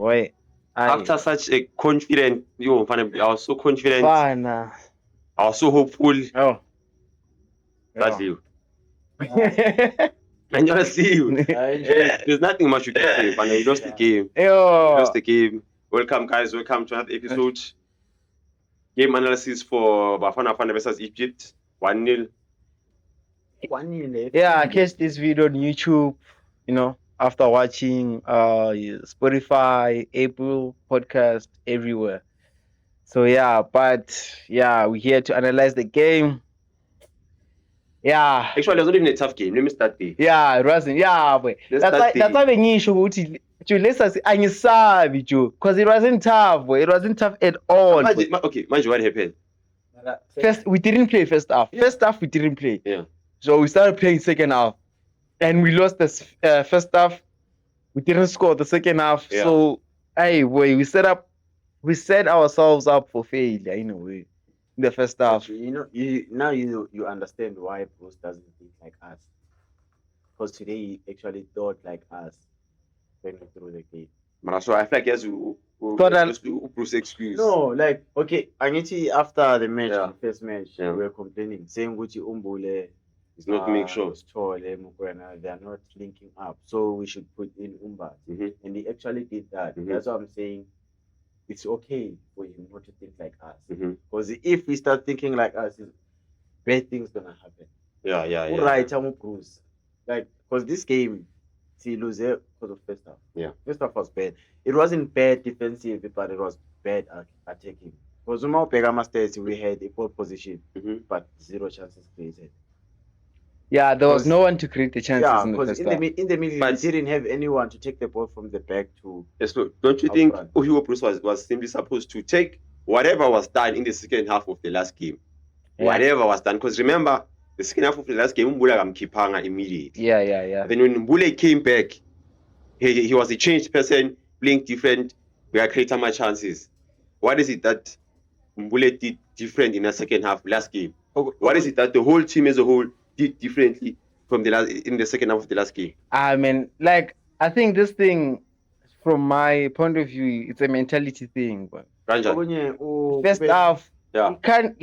Wait. After such a confident, I was so confident. Fine. I was so hopeful. Oh. That's you. And honestly, there's nothing much you can say. But you lost the game. You lost the game. Welcome, guys. Welcome to another episode. Game analysis for Bafana versus Egypt. 1-0. 1-0. Yeah, catch this video on YouTube. After watching Spotify, Apple Podcast, everywhere. So we're here to analyze the game. Yeah. Actually, it was not even a tough game. Let me start there. Yeah, it wasn't. Yeah, but that's why we need to let's say angisabi, Joe, because it wasn't tough. Boy. It wasn't tough at all. Okay, mind you, what happened? First, we didn't play first half. First half, we didn't play. Yeah. So we started playing second half, and we lost the first half. We didn't score the second half. Yeah. So, we set ourselves up for failure in a way. In the first half. You understand why Bruce doesn't think like us. Because today he actually thought like us when we threw the game. So I feel like yes, Bruce excuse. No, like okay, Angithi after the match, the first match, we were complaining, saying Gucci Umbule is not make sure. They are not linking up. So we should put in Umbat. Mm-hmm. And he actually did that. Mm-hmm. That's what I'm saying. It's okay for him not to think like us. Because if we start thinking like us, bad things gonna happen. Yeah. Right, Bruce. Like, because this game, see, lose it because of first half. Yeah. First half was bad. It wasn't bad defensive, but it was bad attacking. Because Zuma Pegama States, we had equal position, but 0 chances created. Yeah, there was no one to create the chances in the first half. In the middle, we didn't have anyone to take the ball from the back to. Yes, look, don't you think Hugo Bruce was simply supposed to take whatever was done in the second half of the last game? Yeah. Whatever was done. Because remember, the second half of the last game, Mbula Kipanga immediately. Yeah. Then when Mbule came back, he was a changed person, playing different. We are creating more chances. What is it that Mbule did different in the second half last game? What is it that the whole team as a whole did differently from in the second half of the last game? I mean, I think this thing, from my point of view, it's a mentality thing. But first half, you can't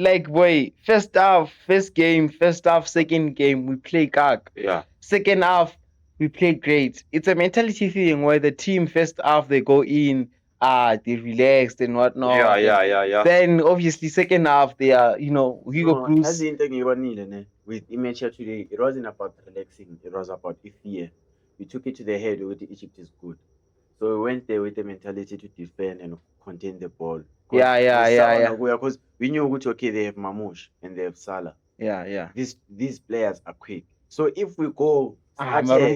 first half, first game, first half, second game, we play gag. Yeah. Second half, we play great. It's a mentality thing where the team first half they go in, they relaxed and whatnot. Yeah. Then obviously second half they are, Hugo Bruce. With image here today, it wasn't about relaxing, it was about fear. We took it to the head with Egypt is good. So we went there with the mentality to defend and contain the ball. Yeah. Because we knew they have Mamouche and they have Salah. Yeah. These players are quick. So if we go they're gonna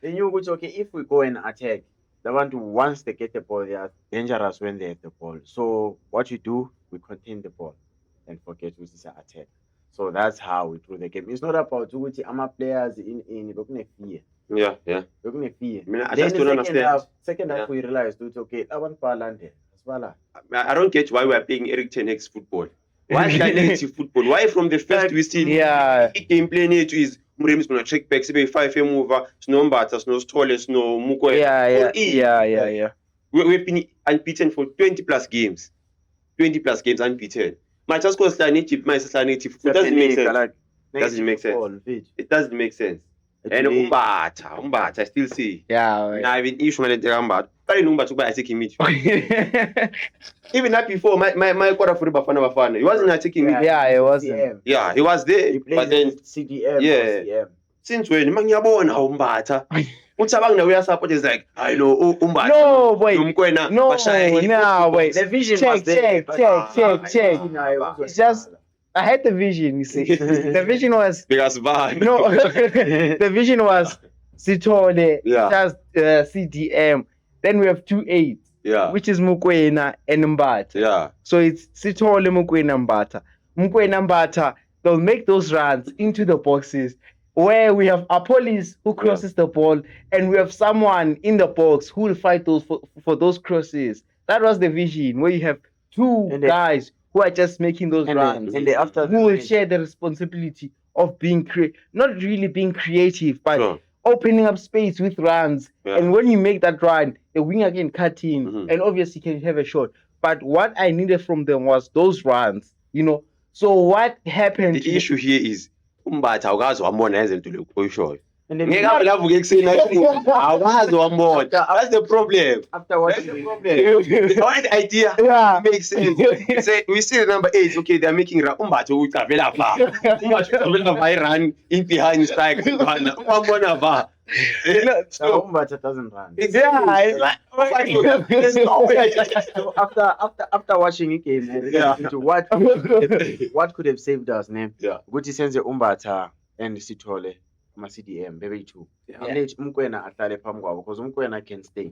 They knew if we go and attack, once they get the ball, they are dangerous when they have the ball. So what you do, we contain the ball and forget which is an attack. So that's how we threw the game. It's not about which players in fear. Yeah. Fear. I just don't understand. Second half we realized I don't get why we are playing Eric Ten Hag's football. Why negative football? Why from the first we see game playing it is Murem is gonna check back, say 5 over, Snow Mbata, Snow Stolen, Snow Mukwe. Yeah. We've been unbeaten for 20 plus games. 20 plus games unbeaten. My just cause native, my native. It doesn't make sense. It doesn't make sense. And Umbata, I still see. Yeah. Now I've been issuing Umbata. But I take him even that before my quarter for Bafana. He wasn't attacking me. Yeah, he wasn't. Yeah, he was there. He but then CDM. CDM. Since when Mangabona Umbata. Utabang we are support is like I know Umbata. No, wait. Wait. The vision check, was there. Check. It's just I had the vision, you see. The vision was because bad. No, the vision was Sitole, just CDM. Then we have 2-8, which is Mukwena and Mbata. Yeah. So it's Sitole, Mukwena, Mbata. Mukwena, Mbata, they'll make those runs into the boxes where we have Apolis who crosses the ball and we have someone in the box who will fight those for those crosses. That was the vision, where you have two guys who are just making those runs. And after who will share the responsibility of being not really being creative, but opening up space with runs. Yeah. And when you make that run, the winger can cut in Mhm. and obviously can have a shot. But what I needed from them was those runs, you know. So what happened? The issue here is Umbatha awukazi wambona izinto lokhu oyishoyo. And then Ngeke abe lavuka ekuseni awukazi wambona. That's the problem. after That's the watching problem. The idea Yeah. makes sense. We see the number 8, okay, they're making Umbatha ucavela va. Umbatha ucavela va run in behind strike. Wambona va. So Umbatha doesn't run. exactly. There's no way. So after watching the game, I really Yeah. into what could have saved us, name? Yeah. Ukuthi senze Umbatha and Sithole ama CDM bebe 2. Yeah. Let Mkwena ahlale phambi kwabo because Mkwena can stay.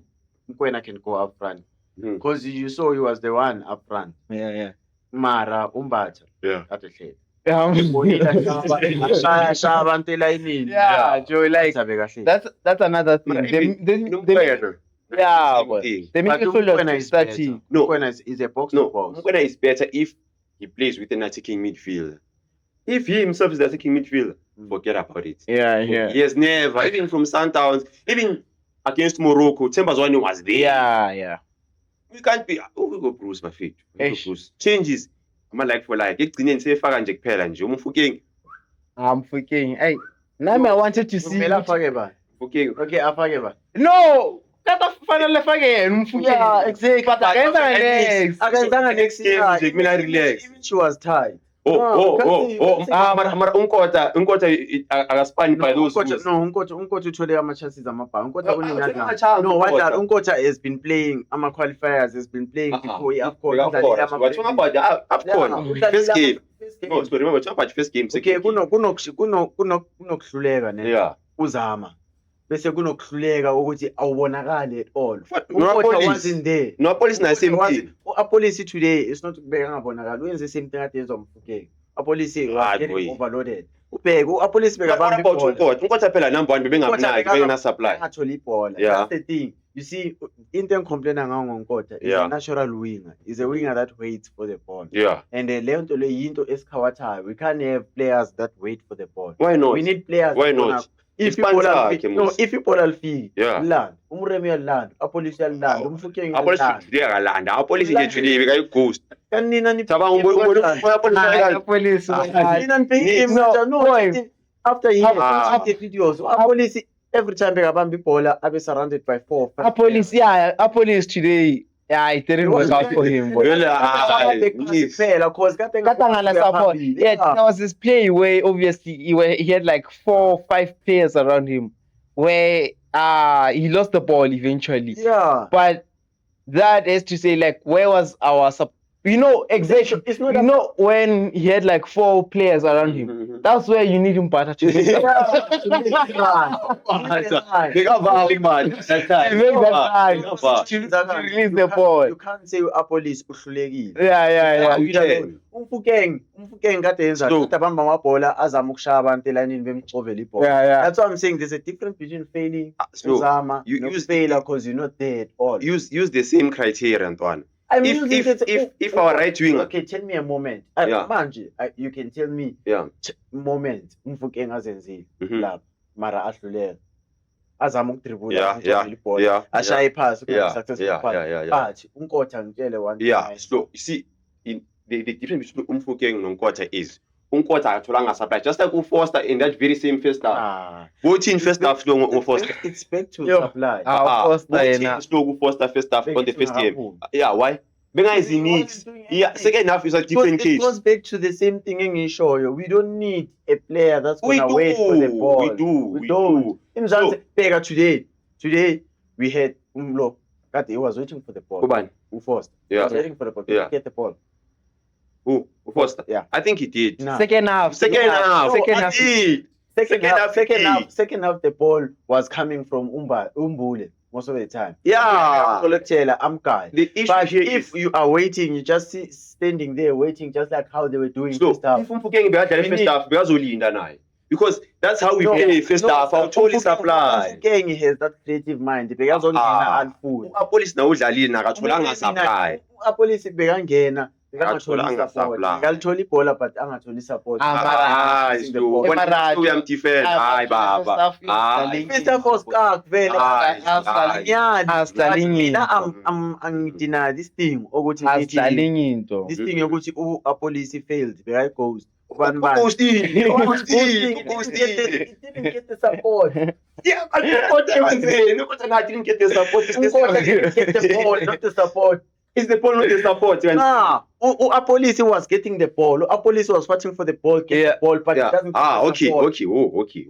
Mkwena can go up front. Mhm. Because you saw he was the one up front. Yeah. Mara Umbatha Yeah. at the head. Yeah. Shaya abantu elayinini. Yeah, Joe, like Sabe kahle. that's another thing. But They yeah, Same but thing. they make But you feel Mkwena like is better. starting. No. Mkwena is a box to No, box. Mkwena is better if he plays with an attacking midfielder. If he himself is the attacking midfielder, forget about it. Yeah, He has never, even from Sundowns, even against Morocco, Themba Zwane was there. Yeah. We can't be, we go Bruce, my feet. We go Eish. Bruce. Changes. I'm like for like. Ekugcineni sefaka nje kuphela nje. Umfukeng. I'm freaking. Hey, Nami, I wanted to see. Kumele afake ba. Umfukeng. Okay, afake ba. No, kata fanele fake umfuke. Yeah, exactly. But akayenza next. Akenzanga next game year. nje kumele relax. Even she was tired. Oh. Kanti- Mara unkota akaspani by those rules. Unkota uthole ama-chances amabhanga. Unkota No, kuningi uthole adlala. ama-chance, No, what that? Unkota. Unkota has been playing ama-qualifiers, has been playing before i-AFCON. But talking about the AFCON, first game. No, so remember, talking about first game, Okay, second game. kunokuhluleka ne. Yeah. Uzama. Bese kunokuhluleka ukuthi awubonakali at all. What? Unkota wasn't there. No police na same thing. Apolisi today is not ubeka ngabonakala. Uyenze same thing ade yenziwa Mfukeng. Apolisi Ah, was boy. getting overloaded. Ubheke apolisi But what bekabamba about ibhola. Unkota? Unkota phela number 1 bebengamnaki bengena supply. Angatholi ibhola. Yeah. That's the thing. You see, into engicomplaina ngayo ngoNkota is Yeah. a natural winger. Is a winger that waits for the ball. Yeah. And leyo nto le yinto esikhawathayo. We can't have players that wait for the ball. Why not? We need players. Why that not? gonna- If Ispanza ibhola ke, alifiki, no, Musi. if ibhola alifiki, Yeah. land. Umremi uyalilanda, apolisi uyalilanda, Umfukeng Apolice uyalilanda. today akalanda. Apolice nje today bekayighost. Kanina ni Cabanga umbona apolice Police. Nina nibheke No, game no boy. after he Ah. the videos apolisi every time bekabamba ibhola abe surrounded by 4 A police today. Yeah, it didn't work out for him. But Really, yes. Cause Katangala support. Yeah, there was this play where obviously he had like 4 or 5 players around him, where he lost the ball eventually. Yeah. But that is to say, like, where was our support? You know exactly. It's not You know when he had like 4 players around him. That's where you need him better to make Bekavali man. That time. to release the ball. You can't say apolisi uhlulekile. Yeah. Umfukeng kade yenza So- kade abamba amabhola azama ukushaya abantu elayinini bemcovela ibhola. Yeah. That's what I'm saying. There's a difference between failing, So, uzama, you no use- failure because you're not there at all. Use the same criteria, Antoine. I'm if- using if- it- if our right winger- Okay, tell me a moment. Yeah. Manje, you can tell me Yeah. moment Mfukeng azenzile Mhm. lapha mara ahluleka. Azama ukudribula Yeah, umcovela ibhola. Ashaye pass Yeah, successful yeah, pass. yeah. But uNkotha ngitshele one Yeah, thing. so you see, the difference between Umfukeng and Unkota is Unkota atholanga supply just like uFoster in that very same first half. Ah. What in first half slow uFoster? It's back to Yo. supply. Foster What yena. in slow uFoster first half on the first game? Bengizingakaphumi. Yeah, why? Bengayizi mix. Yeah, second half is a different It case. goes back to the same thing engishoyo. We don't need a player that's We gonna do. wait for the ball. We do. We We don't. do. Imzansi Bheka today we had Umlo. Kade he was waiting for the ball. Kubani? Ufoster. He Yeah. was waiting for the ball. Yeah. To get the ball. Who? Ufoster? Yeah. I think he did. Nah. Second half. Second half. Second I half. did. Second half, Second half, the ball was coming from Umbule most of the time. Yeah. Kolekthela, Amkai. The issue But here if is you are waiting, you just see standing there waiting, just like how they were doing so first half. if Umfukeng bekadlala We first need- half bekazolinda naye. Because that's how we play first half. Awutholi supply. Umfukeng has that creative mind. Bekazongena alfull. Apolice nawo udlalile nakatholanga supply. Apolisi bekangena Angathola support. support. Ngalitholi ibhola but angatholi support. Hayi the so ball. wena Emarati. uyamdefend hayi baba. Hayi. Mr. Foskak vele Hayi. Asidlali mina into. angideny this thing ukuthi Asidlali nithi into. this thing yokuthi apolice failed bekayi ghost Ghosting. It didn't get the support. Yeah, but Nkota wenzeni? Nkota nathi didn't get the support. Nkota didn't get the ball, not the support. Is the ball not the support? Nah, Apolice was getting the ball. Apolice was fighting for the ball, get the ball, but it doesn't get the okay, support. okay.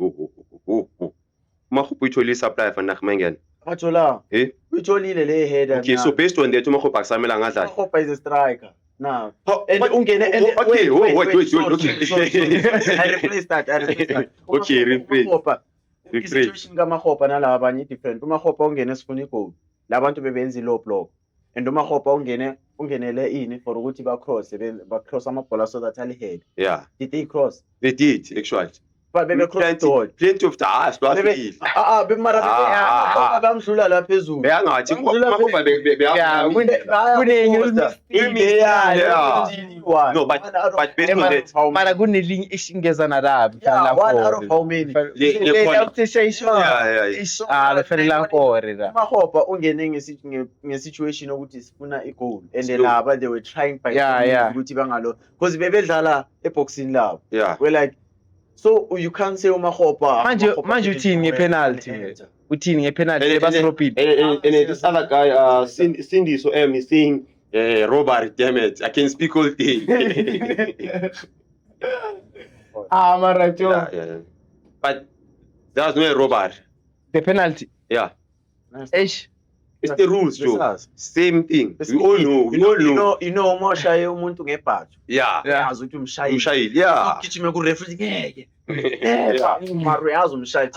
Mahupho uyithole supply vandag mangena. Achola, Eh? uyitholile le header. Okay, so based on that uMahupho akusamela ngadlala. Hopa is a striker. Now, And ungene okay, wait. sorry. I replaced that. Okay, replace. Situation kaMahopa nalaba abanye different. uMahopa ungene sifuna igoal. Labantu bebenza low block. And uMahopa ungenele ini for ukuthi ba cross amabhola so that ali head. Yeah, Did they cross? they did actually. But they crossed the ball. Plenty of times bafikile. Bemara bamdlula la phezulu. Beyangathi uMahupho no, but based on that. Mara kunelinye ishingeza nalabi. Yeah, one out of how many? Lefanele nkore la. uMahopa ungene nge-situation ukuthi sifuna i-goal and Slow. laba they were trying by ukuthi bangalo because bebedlala eboxing labo. Yeah. We're like, so you can't say uMahopa. Manje uthini ngepenalty? Uthini ngepenalty lebasirobhile? And this other guy, Sindiso M, is saying, Robert, damn it, I can speak all day. Mara Yeah. But there was no Robert. the penalty. Yeah. Eish. It's the rules, Joe. Besazi. Same thing. We all know. You know uma ushaye umuntu ngebhajo. Yeah. Uyazi ukuthi umshayile. Umshayeli, yeah. Ugijime ku-referee ngeke. Yeah. Mara uyazi umshayile.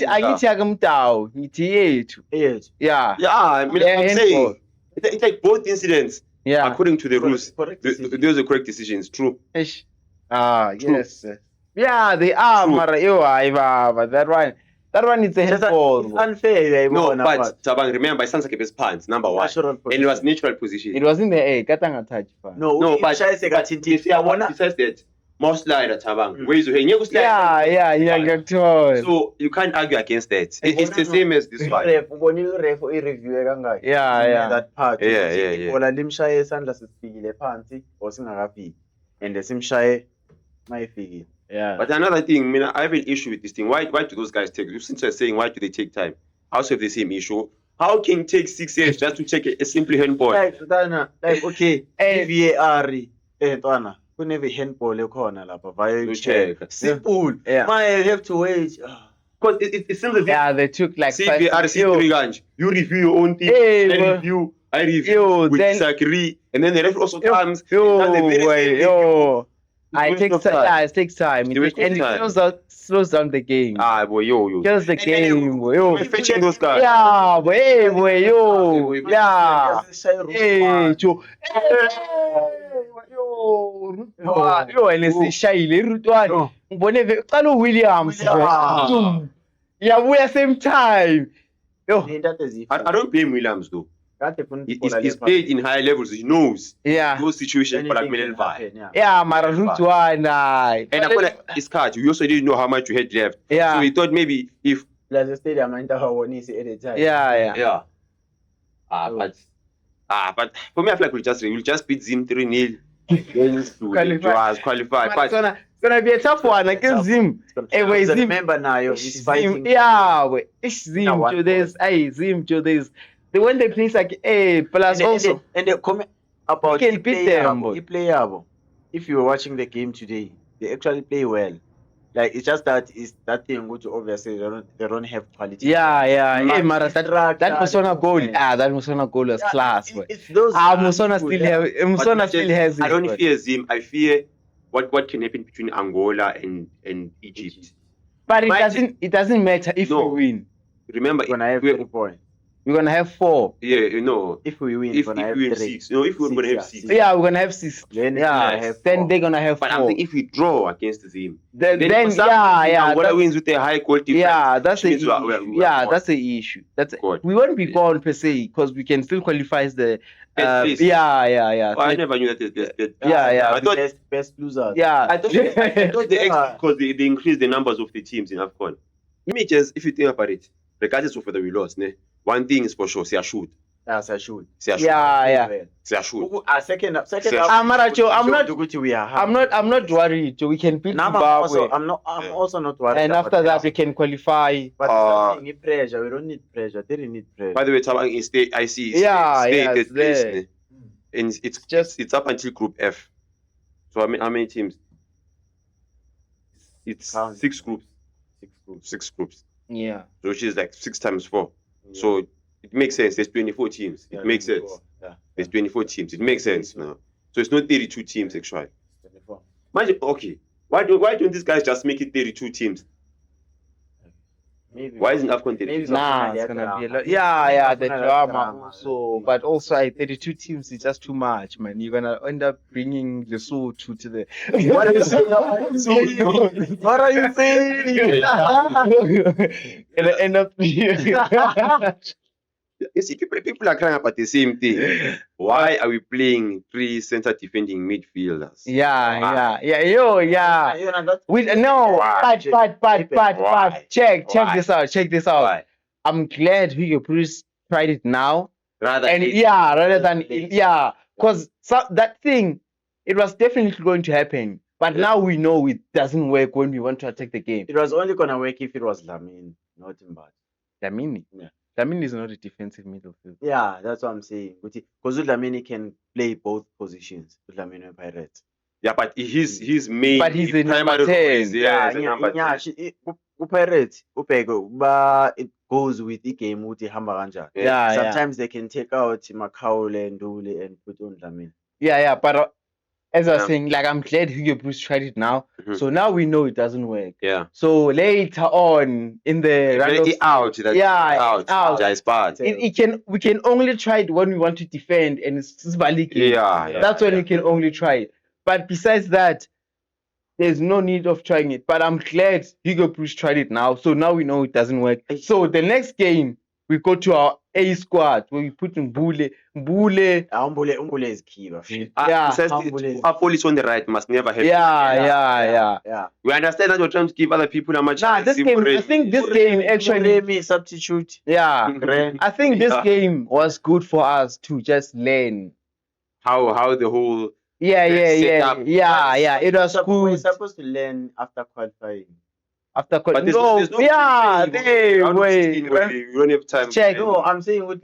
Angithi akamdawu, ngithi yethu. Yes. Yeah. Yeah, I mean, I'm handball. saying, it's like both incidents, Yeah. according to the rules, Correct decision. those are correct decisions, true. Eish. True. Yes. Yeah, they are, True. Mara. Yo, baba. That one is a It's handball. unfair. No, uyayibona, but Tabang, remember, Sansa kept his pants, number one. Natural And it was position. natural position. It was in the air. Katanga touch. No, No, but umshayise you kathintini. see, besides that, more slider, Tabang. Where is your hand? Yeah, ngiyakuthola. So you can't argue against that. It's the same as this one. Ubonile iref uyireviewe kangaki. Yeah. That part. Yeah. Ibhola limshaye isandla sesifikile phansi or singakafiki. And simshaye mayifikile. Yeah. But another thing, I mean, I have an issue with this thing. Why do those guys take? Since you're saying, why do they take time? I also have the same issue. How can it take 6 years just to check a simple handball? Like okay, VAR ntwana kuneve handball ekhona lapha via To check. check. Simple. Yeah. I have to wait. Because it seems as if Yeah, they took like CBRC3 ganj. You review your own thing. Hey, I bro. review. I review. Yo, We then- disagree. And then the referee also comes. does the Yo, very boy, same yo. It takes time. Yeah, it takes time. It takes And time. it slows down the game. Boy, yo. Kills the game, boy. Yo. We're fetching those guys. Yeah, boy, yo. Yeah. Hey, Joe. Yo, and sishayile irutwana. Ngibone uqala uWilliams. Yabuya same time. Yo. I don't blame Williams though. He's played in higher levels. He knows Yeah. those situations. But Yeah, mara rutwana. And after his card, we also didn't know how much we had left. So Yeah. we thought maybe if Plaza Stadium ayintahawonisi at the time. Yeah. But for me, I feel like we'll just beat Zim 3-0. Qualify. But it's gonna be a tough one against Zim. Wait, Zim. Remember now, he's fighting. Yeah, wait. It's Zim to this. Hey, Zim to this. When they play like, plus also. And they comment about You can beat them, boy. If you were watching the game today, they actually play well. Like it's just that is that thing which obviously they don't have quality. Yeah. Hey, Mara, Structure, that Musona goal. yeah. That Musona goal was class. Boy. It's those. Musona still has it. I don't boy. fear Zim. I fear what can happen between Angola and Egypt. But it doesn't matter if No. we win. Remember, We're gonna have 3 points. We're gonna have 4. yeah, you know, If we win, if we're gonna have we win 3. 6, if we're gonna have 6. Yeah, we're gonna have 6. Then Yeah, then they're gonna have But 4. I'm thinking if we draw against Zim, Then for some reason, Angola that's- wins with a high quality. Yeah, that's the which means we are that's the issue. Good. We won't be Yeah. gone per se because we can still qualify the Please. Yeah. Oh, I never knew that there's best. Yeah. I thought best losers. Yeah. I thought because they increased the numbers of the teams in AFCON. Let me just, if you think about it, regardless of whether we lost, ne, one thing is for sure, see, I shoot. Yes, I should. See, I shoot. Yeah. See, I shoot. Second Say- half. I'm not- We are I'm not worried. We can beat Now Zimbabwe, I'm also not worried. and about after that that. we can qualify. But Uh, something in pressure. We don't need pressure. They didn't need pressure. By the way, Tabang is stay. I see. Yeah, stay yeah, third it's place, there. ne? And it's up until Group F. So I mean, how many teams? It's Count. 6 groups. 6 groups. 6 groups. Yeah. So which is like 6 times 4. So it makes sense. There's 24 teams. It makes sense. Yeah. There's 24 teams. It makes sense now. So it's not 32 teams actually. 24. Imagine, okay. Why don't these guys just make it 32 teams? Maybe. Why isn't AFCON 32? Maybe Nah, something it's like gonna that. be a lot. Yeah, the Something like drama drama. also, but also 32 teams is just too much, man. You're gonna end up bringing Lesotho to the. What are you saying? What are you saying? Gonna end up. You see, people are crying about the same thing. Why are we playing 3 center defending midfielders? Yeah. You know, that's Why? Check Why? this out. Check this out. Why? I'm glad Hugo Bruce tried it now, Rather and than- rather than because that thing, it was definitely going to happen, but now we know it doesn't work when we want to attack the game. it was only gonna work if it was Lamine, not Mbati. Lamine, Yeah. Lamine is not a defensive midfielder. Yeah, that's what I'm saying. Because Lamine can play both positions. Lamine and Pirates. Yeah, but his main. But he's a number primary 10. role is- Yeah, he's a number 10. Pirates, ubheke, it goes with the game ukuthi ihamba kanjani. Yeah. Sometimes they can take out Makaule and Dule and put on Lamine. Yeah. But as I was Yeah. saying, like I'm glad Hugo Bruce tried it now, Mhm. so now we know it doesn't work. Yeah. So later on in the round of It's out. Yeah, out. Yeah, it's bad. we can only try it when we want to defend and it's Baliki. Yeah. That's when we can only try it. But besides that, there's no need of trying it. But I'm glad Hugo Bruce tried it now. So now we know it doesn't work. So the next game, we go to our A squad where we put in Mbule. Umbule is key. Yeah. Says Humble. our police on the right must never have. Yeah. We understand that you're trying to give other people a much. Nah, this game, I think this game actually, me substitute. yeah. Grand. I think this Yeah. game was good for us to just learn. how the whole Yeah. setup. It was We're good. supposed to learn after qualifying. After But there's no, no yeah, round of they 16, wait. we don't have time. Check. No, I'm saying with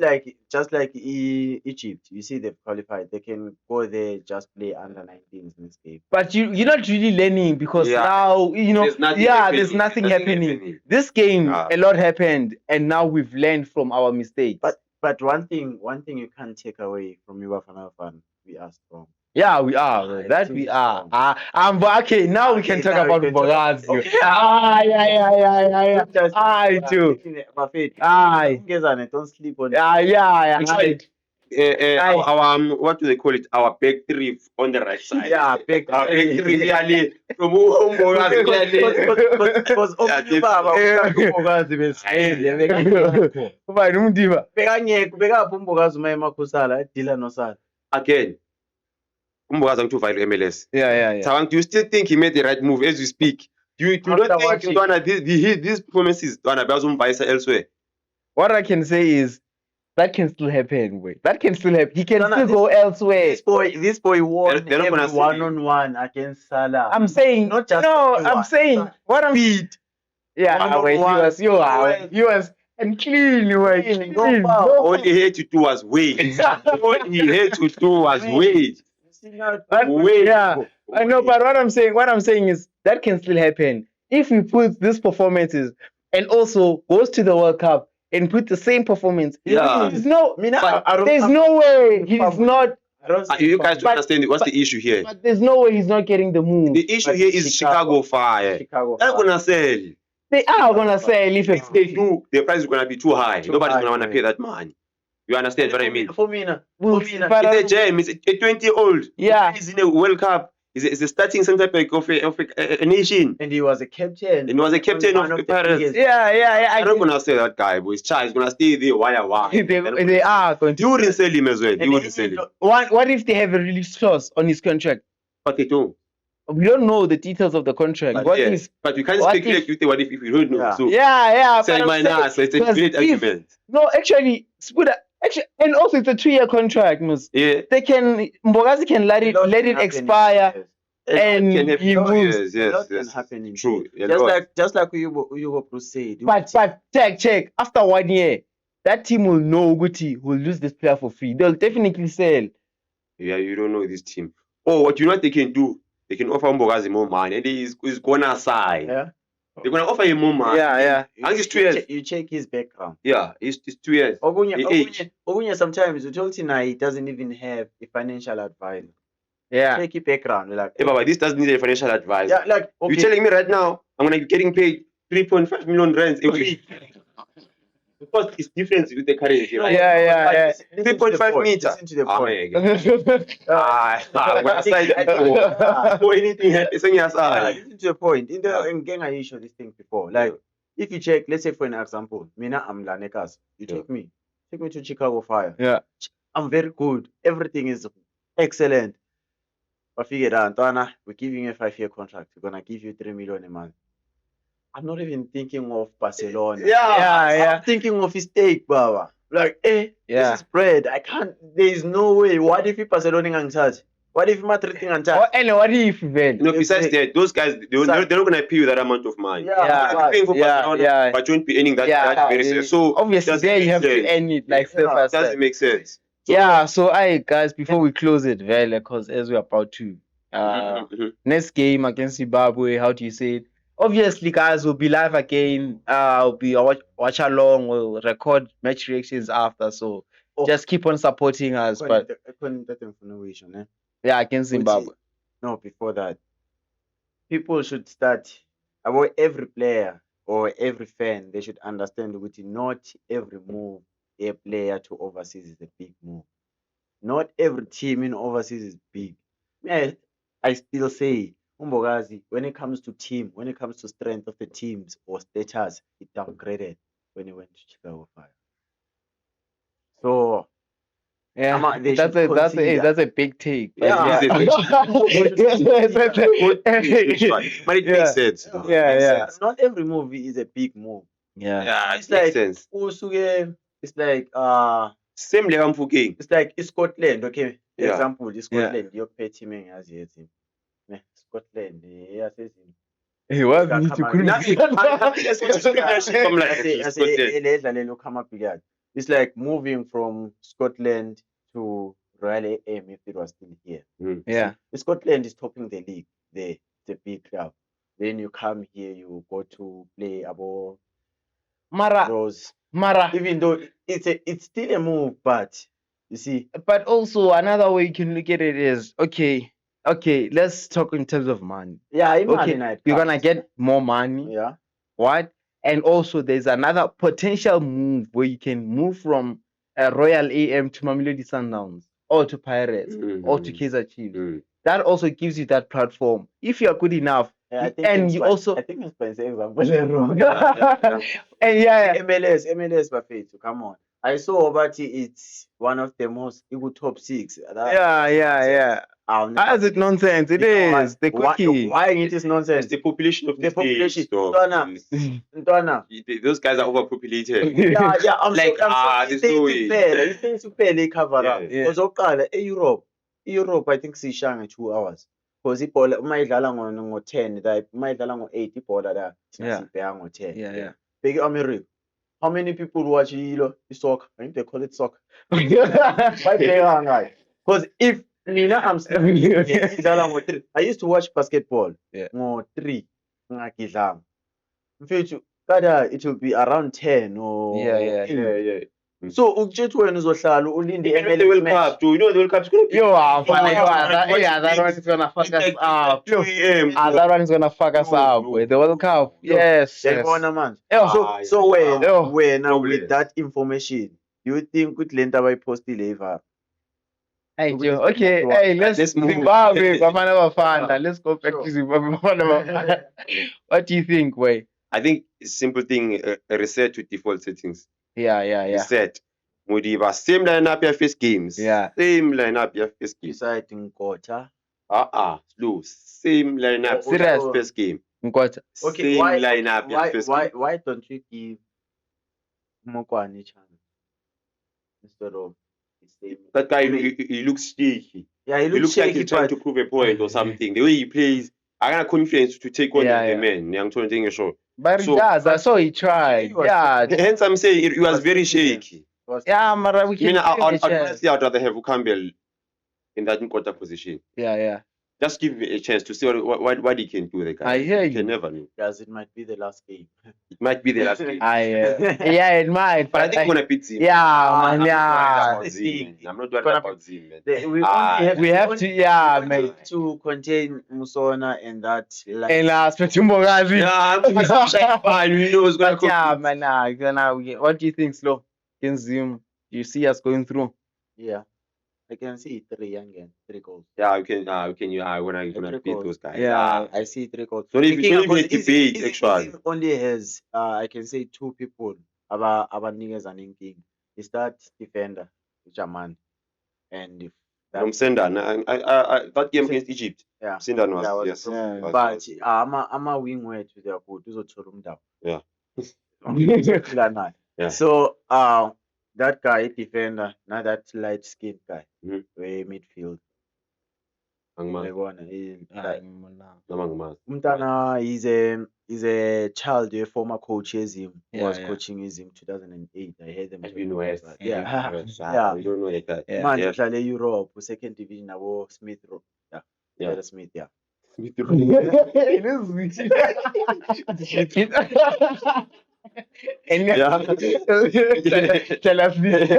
just like Egypt, you see they've qualified. They can go there, just play under 19s in this game. But you're not really learning because Yeah. now There's nothing there's happening. nothing Nothing happening. happening. This game, Ah. a lot happened, and now we've learned from our mistakes. But one thing you can't take away from Final Fan, we are strong. yeah, we are. Ah, That it we is are. strong. But okay, now we Okay, can talk now we about can talk- Bogazi. Okay. Yeah. Aye, too. Aye. Don't sleep on Yeah. Actually, what do they call it? Our back three on the right side. Yeah, back Our back three three. really from Umbogazi really. Because Ubani umdiba. bekaphi umbokazi uma emakhosala adila nosala. Again, Umbogazi angithuva MLS. Yeah. Tabang, do you still think he made the right move as we speak? Do you After not think watching- Ntwana, these performances Ntwana bazumvayisa elsewhere? What I can say is that can still happen. Wait, that can still happen. He can No, no, still this- go elsewhere. This boy won They're not gonna every see- one-on-one against Salah. I'm saying Not just no. everyone. I'm saying what I'm. Yeah, wait. He was and clean. Clean, no foul. All he had to do was wait. All he had to do was wait. Wait. Yeah, I know, but what I'm saying is that can still happen if we put these performances and also goes to the World Cup and put the same performance. Yeah. There's no But there's no way he's not. You guys don't But- understand what's the issue here? But there's no way he's not getting the move. The issue But here is Chicago Fire. Chicago. They're gonna sell. They are gonna sell if If they do, the price is gonna be too high. Too Nobody's high, gonna wanna yeah. pay that money. You understand what I mean? For me, We'll for me, see, but, It's a gem. It's a 20-year-old. Yeah. He's in a World Cup. He's a starting centre back of a nation. And he was a captain. And he was a captain on of one the the Pirates. biggest- Yeah. I'm not gonna say that guy, but his child is gonna stay there. Why? They are going You to. wouldn't sell him as well. And You wouldn't he- sell him. What if they have a release clause on his contract? But they don't. We don't know the details of the contract. But, What yeah, is? but we can't what speculate with the what if we don't know. Yeah. So Yeah. say but I'm my saying- so it's a because great if- argument. No, actually, and also it's a 2-year contract, Mus. Yeah. Mbogazi can let A lot it can happen in expire, 2 years. and Can have he no- moves. A lot Yes, can yes. happen in True. 2 years. A lot. Just like Hugo Bruce said. But check. After 1 year, that team will know Guti will lose this player for free. They'll definitely sell. Yeah, you don't know this team. Oh, what you know what they can do? They can offer Mbogazi more money, and he's gonna sign. Yeah. They're gonna offer him more money. Yeah. I think it's 2 years. You check his background. Yeah, it's 2 years. Ogunye sometimes you told him he doesn't even have a financial advisor. Yeah. Check his background. Like, Hey, Baba, this doesn't need a financial advice. yeah, like okay. You're telling me right now I'm gonna be getting paid 3.5 million rands a week. Because it's different with the currency, right? Yeah. Listen to the 3.5 point, meter. Listen to the Ah, point. I'm gonna sign for anything happens on your side. Listen to the point. In the Yeah. in gang, I showed this thing before. Like, if you check, let's say for an example, Mina, I'm Lanekas. You Yeah. take me to Chicago Fire. Yeah. I'm very good. Everything is excellent. I figured out, Antoana, we're giving you a 5-year contract. We're gonna give you 3 million a month. I'm not even thinking of Barcelona. Yeah. I'm thinking of his stake, Baba. Like, Yeah. this is bread. I can't. There is no way. What if Barcelona ngang What if Madrid ngang Oh, and what if then? No, besides that, those guys they're not gonna pay you that amount of money. Yeah. You might be paying for Barcelona, Yeah. but you won't be earning that very soon. So Obviously, doesn't there you make have to sense. end it like step Yeah, by It doesn't step. make sense. Yeah. So, guys, before we close it, because as we're about to, Mhm. next game against Zimbabwe, how do you say it? Obviously, guys, we'll be live again. We'll be watch along. We'll record match reactions after. So Oh. just keep on supporting us. But That information, eh? yeah, against Zimbabwe. No, before that, people should start about every player or every fan. They should understand that not every move a player to overseas is a big move. Not every team in overseas is big. I still say, Umbogazi, when it comes to team, when it comes to strength of the teams or status, it downgraded when he went to Chicago Fire. So Yeah, They should that's a big take. But Yeah. It is but it Yeah. makes sense. though. Yeah, It makes yeah. sense. not every movie is a big move. Yeah. Yeah, It's it makes like- sense. Usuke, it's like Same level Mfukeng. it's like Scotland, okay? Yeah. Example, Scotland, your pet team engaziyethi. Scotland, yasezini. Hey, what Like, need to come on. cruise? Come like Scotland. It's like moving from Scotland to Royal AM if it was still here. Mm. Yeah. Scotland is topping the league there. It's a big club. Then you come here, you go to play about Mara, those. Mara. Even though it's still a move, but you see, But also another way you can look at it is okay, let's talk in terms of money. yeah, Okay, you're gonna get more money. yeah. What? And also there's another potential move where you can move from Royal AM to Mamelodi Sundowns or to Pirates or to Mhm. Kaizer Chiefs. Mm. That also gives you that platform. If you're good enough, Yeah, and you also I think it's by example wrong. and yeah, MLS Bafethu, come on. I saw Obati, it's one of the most equal top 6. yeah. How is it nonsense? It is the quickie. Why it is It's nonsense? the population of The the population. state. So, Ntwana. Ntwana. those guys are overpopulated. Yeah, I'm Like, I'm there's no way. It's things to pay cover up. Yeah. Yeah. Because oqala Europe I think sishanga 2 hours. Because ibhola uma idlala ngo-10 like uma idlala ngo-8 ibhola la Yeah. sibheka ngo-10. Yeah. Big America. How many people watch soccer? I think they call it soccer. Because if Nina I'm idlala ngo-3. I used to watch basketball Yeah. ngo-3 ngagidlanga. Mfethu kada it will be around 10 or Yeah. 8. Yeah. So ukutshela wena uzohlala ulinde Even if the World Cup, too. You know the World Cup is going to be Yo, that Yeah. one is gonna fuck us up. 2 a.m. That one is gonna fuck us No, up no. with the World Cup. Yo, Yes. Yayibona manje. Yo. So when Yo. with that information, do you think ukuthi lento abayipostile iVAR? Hey, Which is Joe. Okay, what- hey, let's move. Zimbabwe, Bafana Bafana. Let's go back to Zimbabwe, Bafana Bafana. What do you think, Way? I think simple thing, reset to default settings. Yeah. Reset. Mudiba, same lineup your first games. Yeah. Same lineup your first games. Deciding quarter. Slow. Same lineup Oh, serious? your first game. Nkotha. Okay, Same lineup your first game. why don't you give Mokwani chance instead of the same? That guy, he looks shaky. Yeah, he He looks like he's trying but to prove a point or something. The way he plays, I got confidence to take on Yeah, the yeah. man. I'm trying to think sure. But he So- does. I saw he tried. He was- Yeah. Hence, I'm saying he was very shaky. Yeah, Mara, we I mean, can I'd give it a chance. honestly, I'd rather have Campbell in that quarter position. Yeah. Just give him a chance to see what he can do. The guy. I hear You you. can never know. Guys, it might be the last game. It might be the last game. Yeah, it might. But I think we're gonna beat Zim. yeah, I'm man, not yeah. worried about Zim, man. I'm not worried Gonna about Zim, man. We have to, yeah, we man. have to contain Musona and that. And Spetumbogazi. Yeah, I'm fine. We know it's gonna But yeah, compete. man, what do you think, Slow? Against Zoom? Do you see us going through? Yeah, I can see 3 goals. Yeah, you can. When I Three beat goals. those guys. Yeah. I see 3 goals. So if The thing you about debate, Izzy actually, only has I can say 2 people about niggas and inking. Is that defender, Jaman, and if from that, Sendan, that game against Egypt, yeah. Sendan was Yeah, was yes. Yeah. was- But was- I'm a wing way to their good. Uzothola Yeah. umdawu. Yeah. So that guy defender, not that light skinned guy, Mhm. way midfield. Angma- Uyabona, like, Noma ngimazi. Umtana is a child, a former coach Ezim, who Yeah, was yeah. coaching Ezim 2008. I heard them. I talking know about West. that. Yeah. Yeah. West. Yeah. We don't know that guy. Yeah. Man, Yeah. uhlale Europe, second division abo Smith Road. Yeah. Yeah. Vera Smith, yeah. Tell us this.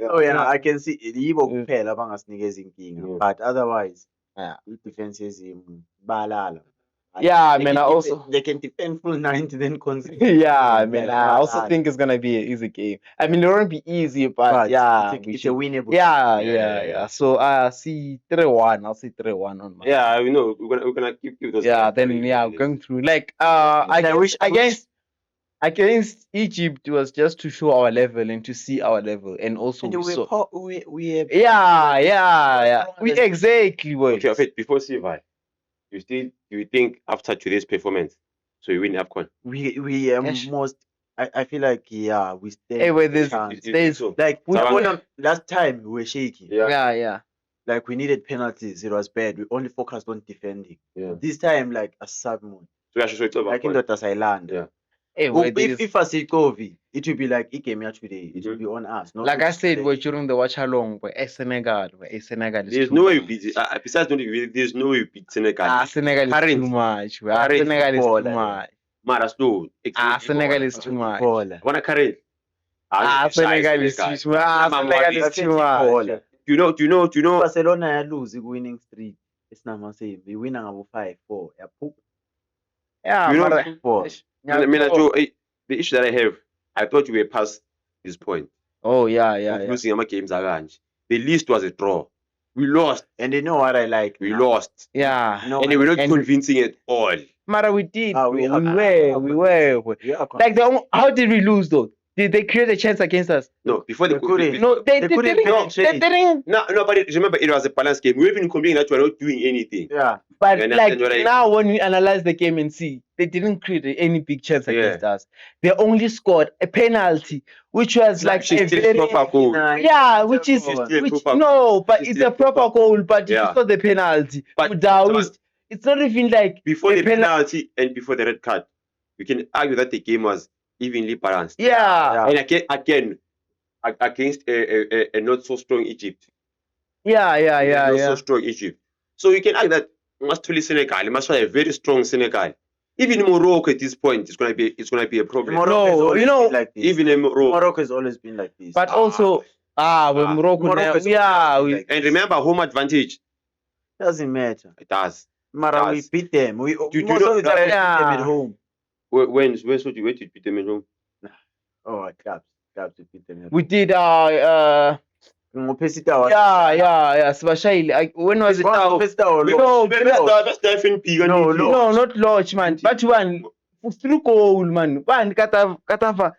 Oh yeah, I can see yibo kuphela abangasinikeza inkinga, Yeah. but otherwise, Yeah. defense Ezim balala. Yeah, They man, can I defend- also. they can defend full 90 then concede. Yeah, man, I also balala. think it's gonna be an easy game. I mean, it won't be easy, but yeah, it's we a should- winnable. yeah. So I see 3-1. I'll see 3-1 on my. Yeah, we know we're gonna keep those. Yeah, guys then going. yeah, going through like I wish- against Egypt was just to show our level and to see our level and also And we saw. we Yeah. We exactly were. Okay, wait, before Siva, you think after today's performance, so you win AFCON? we Yes. most I feel like yeah we stand Hey, wait, there's chance. there's So, Like we Savannah- last time we were shaky. yeah. Like we needed penalties. It was bad. We only focused on defending. Yeah. This time like a submoon. So I should say it's over. Like in Dr. Island. Yeah. Hey, wait, there's- If I say COVID, it will be like it came here today. It will be on us. Not like I said, today. during the watch along, Senegal, Senegal is There's too no way you much. beat. Besides, there's no way you beat Senegal. Senegal is Current- too much. current Senegal is footballer, too much. Mara slow. Senegal is too much. Baller. Wanna current? Senegal is too much. Senegal is too much. Baller. Do you know? Barcelona ya lose winning streak. It's not my same. We win about 5-4. Yeah, poop. Yeah, You know- but- 4. Yeah, I mean, oh. the issue that I have, I thought we were past this point. Oh yeah. Of losing our games against. The least was a draw. We lost. And you know what I like? We now? lost. Yeah. No, And we're not and- convincing at all. Mara, we did. Ah, we we are- were. We are Like how did we lose though? Did they create a chance against us? No, before the They couldn't. No, they They couldn't didn't. penetrate. They didn't. No, but remember, it was a balanced game. We've been complaining that we're not doing anything. Yeah. But You like understand what I- now, when we analyze the game and see, they didn't create any big chance against us. They only scored a penalty, which was like She's a still very proper goal. yeah, which is She's still which proper- no, but she's it's still a proper goal. But Yeah. it's not the penalty. But Without, it's not even like before the the penalty and before the red card, you can argue that the game was evenly balanced. yeah, And again, against a not so strong Egypt. Not so strong Egypt. So you can argue that must truly Senegal, must have a very strong Senegal. Even Morocco at this point is gonna be a problem. Morocco has No, always you know, been like this. Even in Morocco. Morocco has always been like this. But also, when Morocco, Morocco is yeah, always we, like And remember home advantage. doesn't matter. It does. Mara, we Does. beat them. We Do you most know- of the time we beat them Yeah. at home. When should you wait to beat them at home? Oh, clubs. We beat them at we home. did Ngopesita was Yeah. Sibashayile. When was it? Ngopesita or No, That's the FNP. No, No, not Lodge, man. But one through goal, man. One katava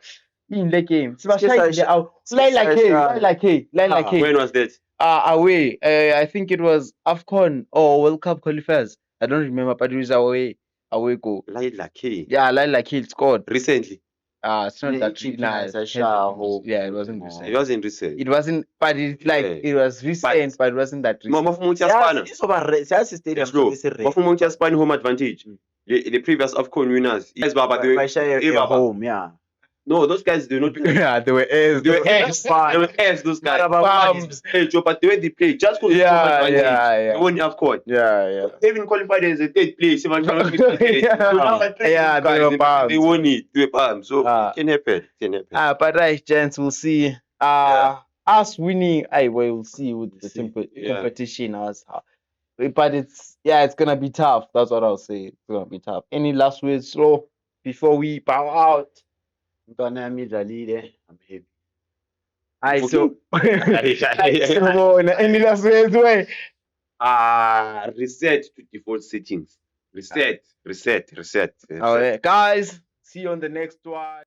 in the game. Sibashayile out. Line like hey. When was that? Away. I think it was AFCON or World Cup qualifiers. I don't remember, but it was away goal. Laila K. Yeah, like he scored. Recently. It's not that Egypt nice. has a shower. Yeah, it wasn't No. recent. It wasn't recent. It wasn't, but it Yeah. it was recent, but it wasn't that recent. Mafumuncha Spana. Siyazi stadium Yes, bro. sesi red. Mafumuncha Spana home advantage. The previous AFCON winners. Yes, Baba. Bashaye Baba. home, yeah. No, those guys do not. Yeah, they were airs. They were Fs. They were Fs, those guys. Bums. Hey, Joe, but the way they play, just because Yeah. they won AFCON. Yeah. They even qualified as a third place. Even Yeah, they were bums. They won it. They were bums. So Ah. it can happen. But right, gents, we'll see. Us winning, we'll see with the competition. But it's gonna be tough. That's what I'll say. It's gonna be tough. Any last words, so before we bow out? Mntwana yami idlalile, I'm happy. So any last words, way? Reset to default settings. Reset. All right, guys. See you on the next one.